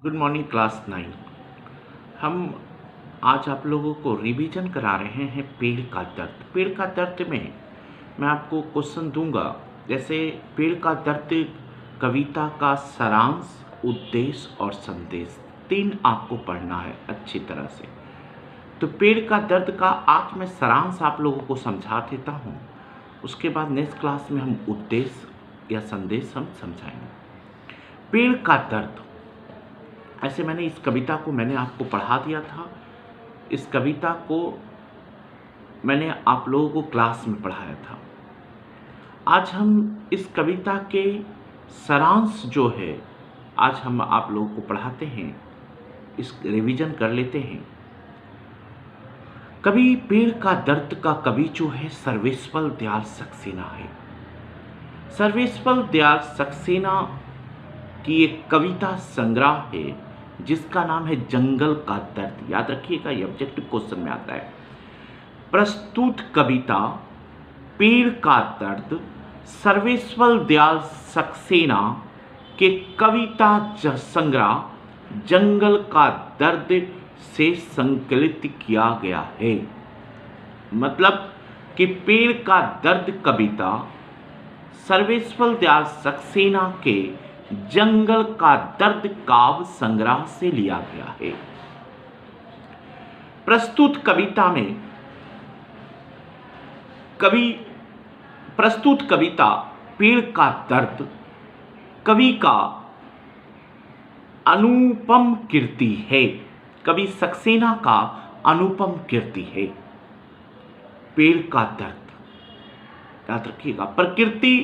Good morning class 9। हम आज आप लोगों को रिवीजन करा रहे हैं पेड़ का दर्द। पेड़ का दर्द में मैं आपको क्वेश्चन दूंगा, जैसे पेड़ का दर्द कविता का सारांश, उद्देश्य और संदेश, 3 आपको पढ़ना है अच्छी तरह से। तो पेड़ का दर्द का आज मैं सारांश आप लोगों को समझा देता हूँ, उसके बाद नेक्स्ट क्लास में हम उद्देश्य या संदेश हम समझाएंगे। पेड़ का दर्द, ऐसे मैंने इस कविता को मैंने आपको पढ़ा दिया था। इस कविता को मैंने आप लोगों को क्लास में पढ़ाया था। आज हम इस कविता के सारांश जो है आज हम आप लोगों को पढ़ाते हैं, इस रिवीजन कर लेते हैं। कवि पेड़ का दर्द का कवि जो है सर्वेश्वर दयाल सक्सेना है। सर्वेश्वर दयाल सक्सेना की एक कविता संग्रह है जिसका नाम है जंगल का दर्द। याद रखिएगा, ये ऑब्जेक्टिव क्वेश्चन में आता है। प्रस्तुत कविता पेड़ का दर्द सर्वेश्वर दयाल सक्सेना के कविता संग्रह जंगल का दर्द से संकलित किया गया है। मतलब कि पेड़ का दर्द कविता सर्वेश्वर दयाल सक्सेना के जंगल का दर्द काव्य संग्रह से लिया गया है। प्रस्तुत कविता पेड़ का दर्द कवि का अनुपम कीर्ति है। कवि सक्सेना का अनुपम कीर्ति है। पेड़ का दर्द, याद रखिएगा, प्रकृति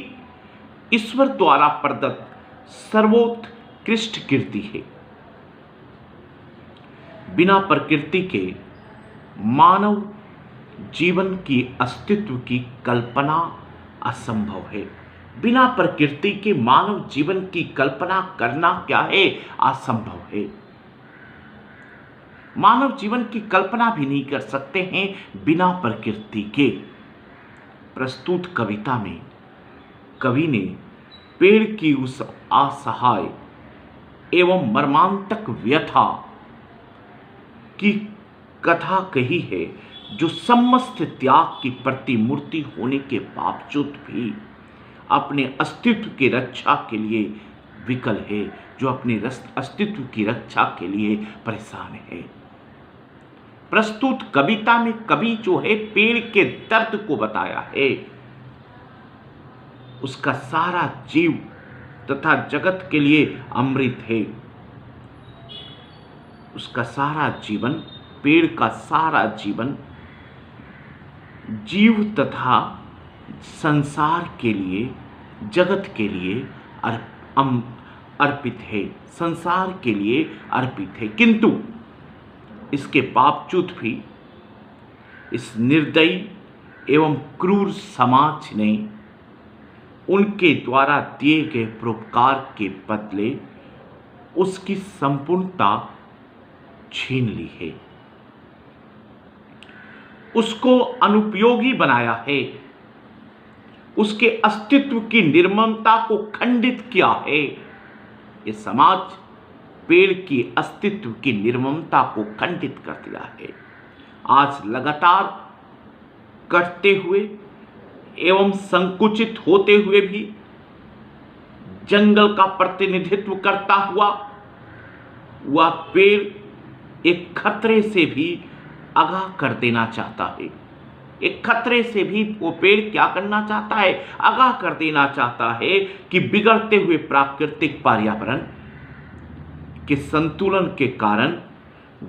ईश्वर द्वारा प्रदत्त सर्वोत्कृष्ट कीर्ति है। बिना प्रकृति के मानव जीवन की अस्तित्व की कल्पना असंभव है। बिना प्रकृति के मानव जीवन की कल्पना करना क्या है? असंभव है। मानव जीवन की कल्पना भी नहीं कर सकते हैं बिना प्रकृति के। प्रस्तुत कविता में कवि ने पेड़ की उस असहाय एवं मर्मांतक व्यथा की कथा कही है जो समस्त त्याग की प्रतिमूर्ति होने के बावजूद भी अपने अस्तित्व की रक्षा के लिए विकल है, जो अपने अस्तित्व की रक्षा के लिए परेशान है। प्रस्तुत कविता में कवि जो है पेड़ के दर्द को बताया है। उसका सारा जीव तथा जगत के लिए अमृत है। उसका सारा जीवन, पेड़ का सारा जीवन जीव तथा संसार के लिए, जगत के लिए अर्पित है, संसार के लिए अर्पित है। किंतु इसके बावजूद भी इस निर्दयी एवं क्रूर समाज ने उनके द्वारा दिए गए परोपकार के बदले उसकी संपूर्णता छीन ली है, उसको अनुपयोगी बनाया है, उसके अस्तित्व की निर्ममता को खंडित किया है। ये समाज पेड़ की अस्तित्व की निर्ममता को खंडित कर दिया है। आज लगातार कटते हुए एवं संकुचित होते हुए भी जंगल का प्रतिनिधित्व करता हुआ वह पेड़ एक खतरे से भी आगाह कर देना चाहता है। एक खतरे से भी वो पेड़ क्या करना चाहता है? आगाह कर देना चाहता है कि बिगड़ते हुए प्राकृतिक पर्यावरण के संतुलन के कारण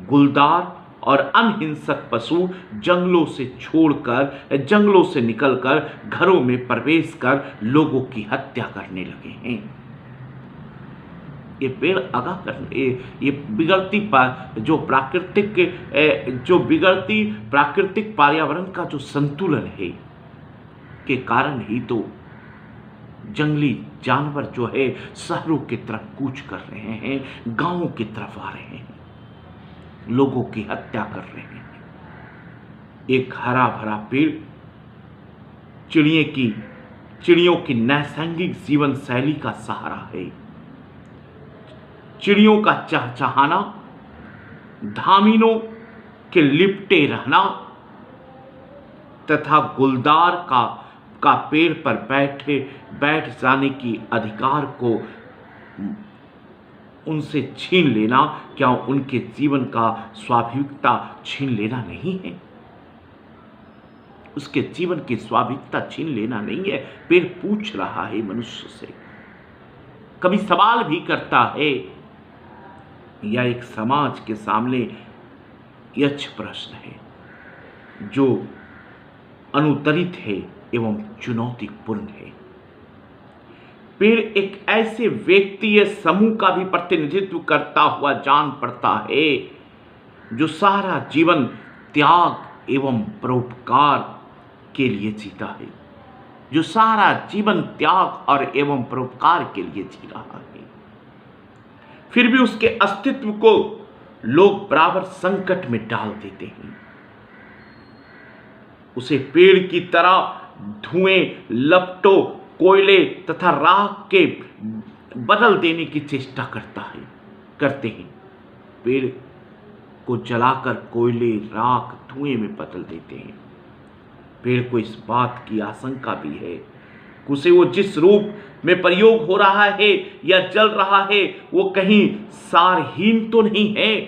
गुलदार और अनहिंसक पशु जंगलों से छोड़कर, जंगलों से निकलकर घरों में प्रवेश कर लोगों की हत्या करने लगे हैं। ये पेड़ आगाह करने, ये बिगड़ती प्राकृतिक पर्यावरण का जो संतुलन है के कारण ही तो जंगली जानवर जो है शहरों की तरफ कूच कर रहे हैं, गांवों की तरफ आ रहे हैं, लोगों की हत्या कर रहे हैं। एक हरा भरा पेड़ चिड़ियों की नैसर्गिक जीवन शैली का सहारा है। चिड़ियों का चहचहाना, धामिनों के लिपटे रहना तथा गुलदार का पेड़ पर बैठ जाने की अधिकार को उनसे छीन लेना, क्या उनके जीवन का स्वाभाविकता छीन लेना नहीं है? उसके जीवन की स्वाभाविकता छीन लेना नहीं है। पेड़ पूछ रहा है मनुष्य से, कभी सवाल भी करता है, या एक समाज के सामने यक्ष प्रश्न है जो अनुत्तरित है एवं चुनौतीपूर्ण है। पेड़ एक ऐसे व्यक्ति या समूह का भी प्रतिनिधित्व करता हुआ जान पड़ता है जो सारा जीवन त्याग एवं परोपकार के लिए जीता है, जो सारा जीवन त्याग और एवं परोपकार के लिए जी रहा है। फिर भी उसके अस्तित्व को लोग बराबर संकट में डाल देते हैं। उसे पेड़ की तरह धुएं, लपटों, कोयले तथा राख के बदल देने की चेष्टा करते हैं। पेड़ को जलाकर कोयले, राख, धुएं में बदल देते हैं। पेड़ को इस बात की आशंका भी है कि उसे वो जिस रूप में प्रयोग हो रहा है या जल रहा है वो कहीं सारहीन तो नहीं है,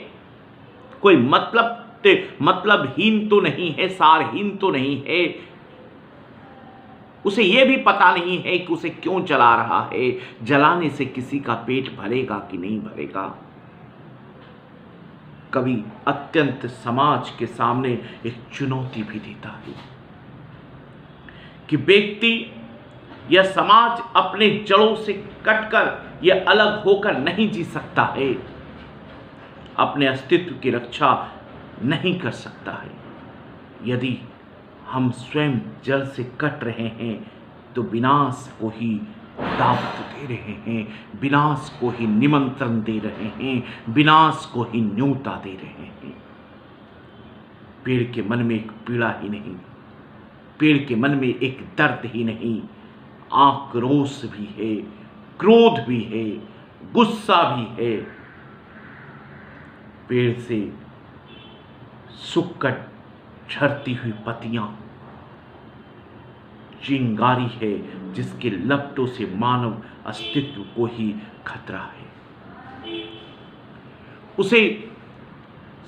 कोई मतलबहीन तो नहीं है, सारहीन तो नहीं है। उसे यह भी पता नहीं है कि उसे क्यों जला रहा है, जलाने से किसी का पेट भरेगा कि नहीं भरेगा। कभी अत्यंत समाज के सामने एक चुनौती भी देता है कि व्यक्ति या समाज अपने जड़ों से कटकर या अलग होकर नहीं जी सकता है, अपने अस्तित्व की रक्षा नहीं कर सकता है। यदि हम स्वयं जड़ से कट रहे हैं तो विनाश को ही दावत दे रहे हैं, विनाश को ही निमंत्रण दे रहे हैं, विनाश को ही न्योता दे रहे हैं। पेड़ के मन में एक पीड़ा ही नहीं, पेड़ के मन में एक दर्द ही नहीं, आक्रोश भी है, क्रोध भी है, गुस्सा भी है। पेड़ से सूख झड़ती हुई पत्तियां चिंगारी है जिसके लपटों से मानव अस्तित्व को ही खतरा है। उसे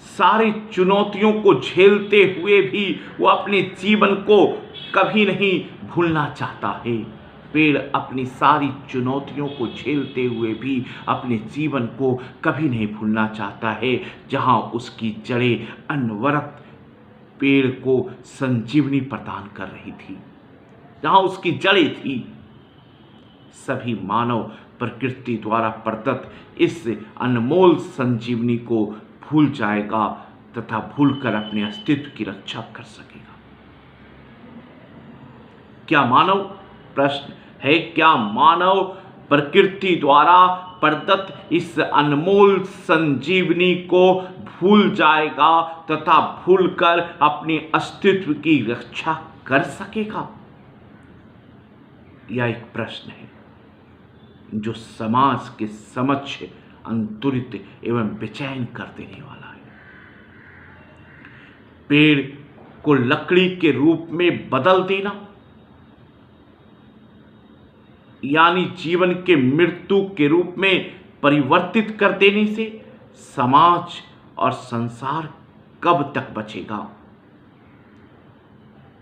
सारी चुनौतियों को झेलते हुए भी वो अपने जीवन को कभी नहीं भूलना चाहता है। पेड़ अपनी सारी चुनौतियों को झेलते हुए भी अपने जीवन को कभी नहीं भूलना चाहता है। जहां उसकी जड़ें अनवरत पेड़ को संजीवनी प्रदान कर रही थी, जहां उसकी जड़ें थी, सभी मानव प्रकृति द्वारा प्रदत्त इस अनमोल संजीवनी को भूल जाएगा तथा भूलकर अपने अस्तित्व की रक्षा कर सकेगा। क्या मानव, प्रश्न है, क्या मानव प्रकृति द्वारा प्रदत्त इस अनमोल संजीवनी को भूल जाएगा तथा भूलकर अपने अस्तित्व की रक्षा कर सकेगा? यह एक प्रश्न है जो समाज के समक्ष अंतुरित एवं बेचैन कर देने वाला है। पेड़ को लकड़ी के रूप में बदल देना यानी जीवन के मृत्यु के रूप में परिवर्तित कर देने से समाज और संसार कब तक बचेगा?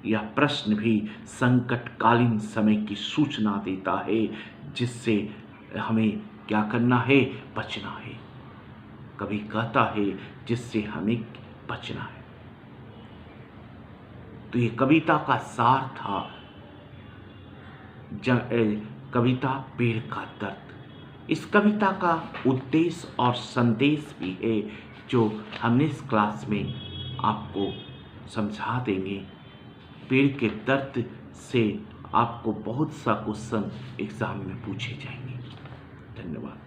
यह प्रश्न भी संकटकालीन समय की सूचना देता है, जिससे हमें क्या करना है, बचना है। कभी कहता है जिससे हमें बचना है। तो ये कविता का सार था, कविता पेड़ का दर्द। इस कविता का उद्देश्य और संदेश भी है जो हमने इस क्लास में आपको समझा देंगे। पेड़ के दर्द से आपको बहुत सा क्वेश्चन एग्जाम में पूछे जाएंगे। धन्यवाद।